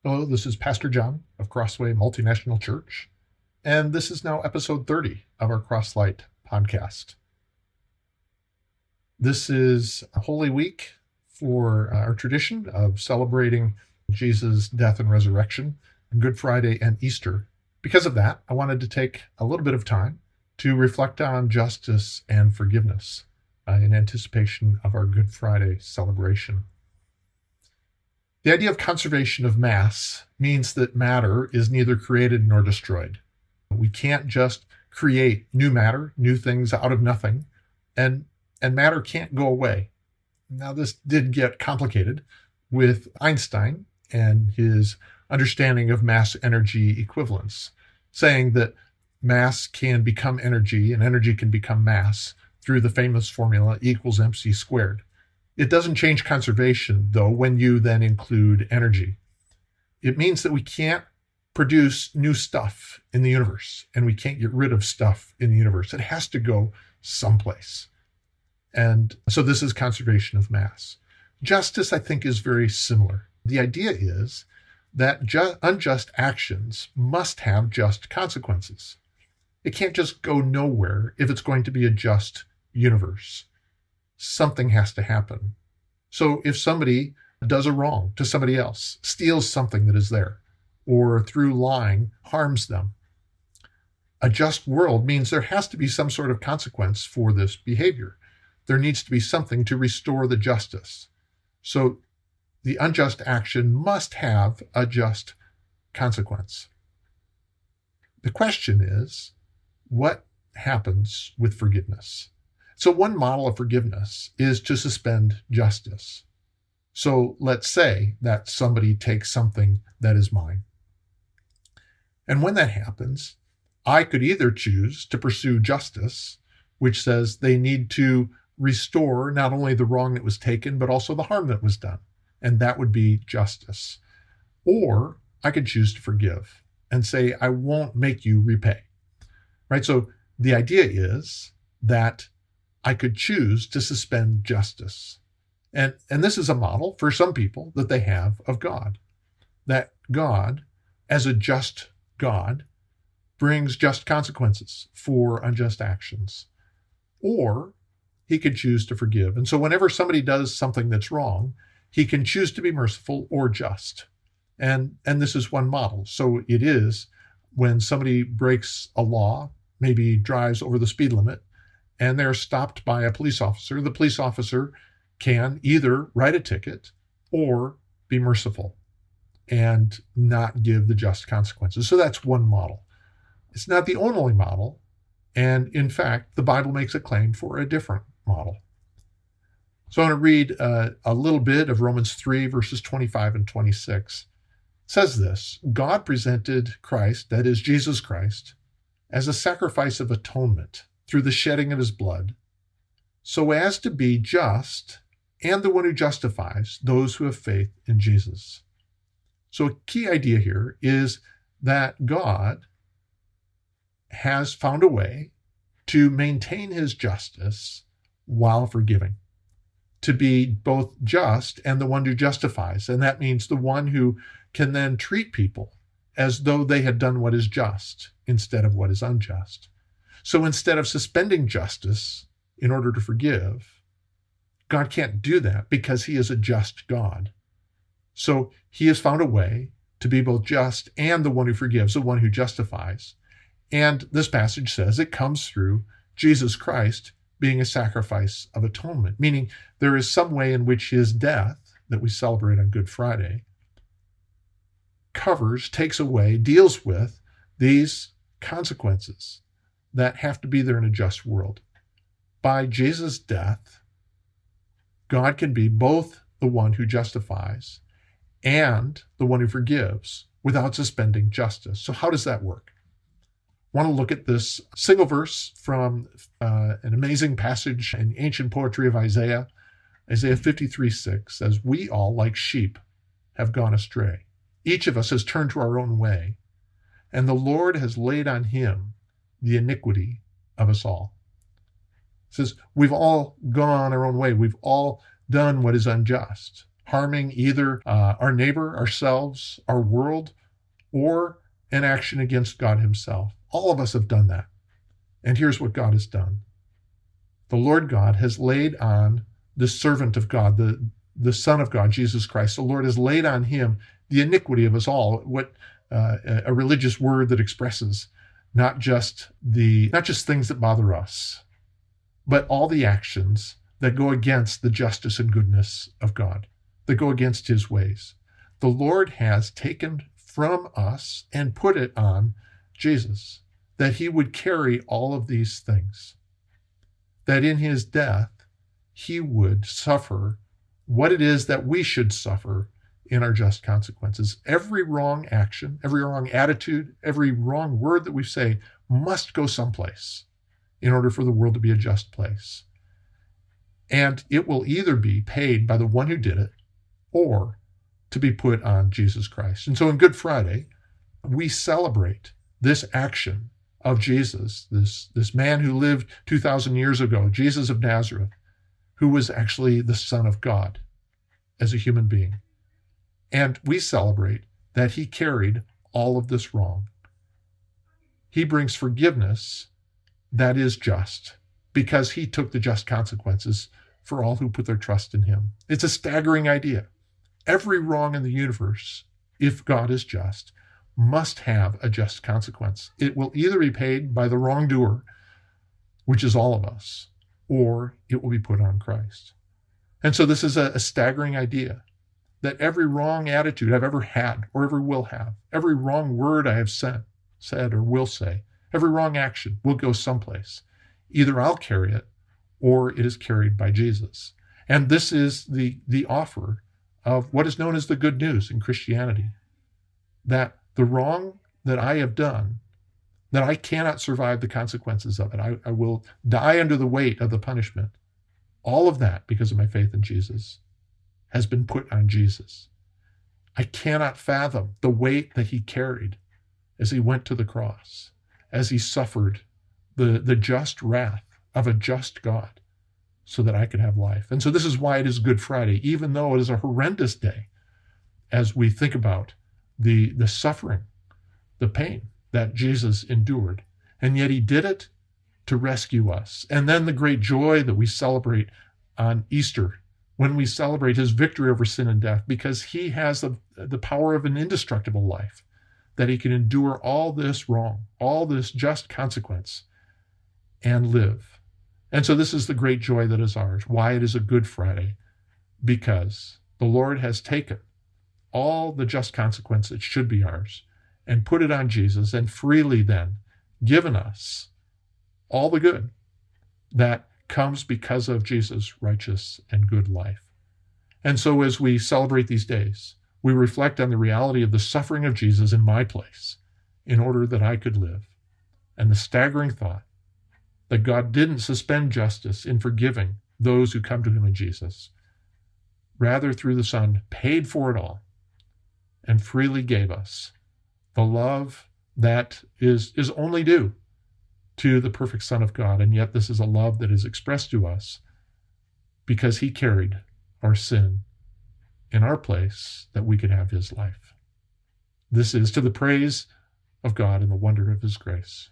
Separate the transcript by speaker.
Speaker 1: Hello, this is Pastor John of Crossway Multinational Church, and this is now episode 30 of our Crosslight podcast. This is a Holy Week for our tradition of celebrating Jesus' death and resurrection on Good Friday and Easter. Because of that, I wanted to take a little bit of time to reflect on justice and forgiveness in anticipation of our Good Friday celebration. The idea of conservation of mass means that matter is neither created nor destroyed. We can't just create new matter, new things out of nothing, and matter can't go away. Now, this did get complicated with Einstein and his understanding of mass energy equivalence, saying that mass can become energy and energy can become mass through the famous formula E equals mc squared. It doesn't change conservation, though, when you then include energy. It means that we can't produce new stuff in the universe, and we can't get rid of stuff in the universe. It has to go someplace. And so this is conservation of mass. Justice, I think, is very similar. The idea is that unjust actions must have just consequences. It can't just go nowhere if it's going to be a just universe. Something has to happen. So if somebody does a wrong to somebody else, steals something that is there, or through lying harms them, a just world means there has to be some sort of consequence for this behavior. There needs to be something to restore the justice. So the unjust action must have a just consequence. The question is, what happens with forgiveness? So one model of forgiveness is to suspend justice. So let's say that somebody takes something that is mine. And when that happens, I could either choose to pursue justice, which says they need to restore not only the wrong that was taken, but also the harm that was done. And that would be justice. Or I could choose to forgive and say, I won't make you repay. Right? So the idea is that I could choose to suspend justice. And this is a model for some people that they have of God. That God, as a just God, brings just consequences for unjust actions. Or he could choose to forgive. And so whenever somebody does something that's wrong, he can choose to be merciful or just. And this is one model. So it is when somebody breaks a law, maybe drives over the speed limit, and they're stopped by a police officer, the police officer can either write a ticket or be merciful and not give the just consequences. So that's one model. It's not the only model. And in fact, the Bible makes a claim for a different model. So I want to read a little bit of Romans 3, verses 25 and 26. It says this: God presented Christ, that is Jesus Christ, as a sacrifice of atonement through the shedding of his blood, so as to be just and the one who justifies those who have faith in Jesus. So a key idea here is that God has found a way to maintain his justice while forgiving, to be both just and the one who justifies. And that means the one who can then treat people as though they had done what is just instead of what is unjust. So instead of suspending justice in order to forgive, God can't do that because he is a just God. So he has found a way to be both just and the one who forgives, the one who justifies. And this passage says it comes through Jesus Christ being a sacrifice of atonement, meaning there is some way in which his death that we celebrate on Good Friday covers, takes away, deals with these consequences that have to be there in a just world. By Jesus' death, God can be both the one who justifies and the one who forgives without suspending justice. So how does that work? I want to look at this single verse from an amazing passage in ancient poetry of Isaiah. Isaiah 53:6 says, "We all, like sheep, have gone astray. Each of us has turned to our own way, and the Lord has laid on him the iniquity of us all." It says, we've all gone our own way. We've all done what is unjust. harming either our neighbor, ourselves, our world, or an action against God himself. All of us have done that. And here's what God has done. The Lord God has laid on the servant of God, the Son of God, Jesus Christ. The Lord has laid on him the iniquity of us all, what a religious word that expresses not just things that bother us, but all the actions that go against the justice and goodness of God, that go against his ways. The Lord has taken from us and put it on Jesus, that he would carry all of these things, that in his death, he would suffer what it is that we should suffer in our just consequences. Every wrong action, every wrong attitude, every wrong word that we say must go someplace in order for the world to be a just place. And it will either be paid by the one who did it or to be put on Jesus Christ. And so on Good Friday, we celebrate this action of Jesus, this man who lived 2,000 years ago, Jesus of Nazareth, who was actually the Son of God as a human being. And we celebrate that he carried all of this wrong. He brings forgiveness that is just because he took the just consequences for all who put their trust in him. It's a staggering idea. Every wrong in the universe, if God is just, must have a just consequence. It will either be paid by the wrongdoer, which is all of us, or it will be put on Christ. And so this is a staggering idea, that every wrong attitude I've ever had or ever will have, every wrong word I have said or will say, every wrong action will go someplace. Either I'll carry it or it is carried by Jesus. And this is the offer of what is known as the good news in Christianity, that the wrong that I have done, that I cannot survive the consequences of it. I will die under the weight of the punishment. All of that, because of my faith in Jesus, has been put on Jesus. I cannot fathom the weight that he carried as he went to the cross, as he suffered the just wrath of a just God so that I could have life. And so this is why it is Good Friday, even though it is a horrendous day, as we think about the suffering, the pain that Jesus endured. And yet he did it to rescue us. And then the great joy that we celebrate on Easter, when we celebrate his victory over sin and death, because he has the power of an indestructible life, that he can endure all this wrong, all this just consequence, and live. And so this is the great joy that is ours, why it is a Good Friday, because the Lord has taken all the just consequence that should be ours and put it on Jesus, and freely then given us all the good that comes because of Jesus' righteous and good life. And so as we celebrate these days, we reflect on the reality of the suffering of Jesus in my place in order that I could live, and the staggering thought that God didn't suspend justice in forgiving those who come to him in Jesus. Rather, through the Son, paid for it all and freely gave us the love that is only due to the perfect Son of God. And yet this is a love that is expressed to us because he carried our sin in our place that we could have his life. This is to the praise of God and the wonder of his grace.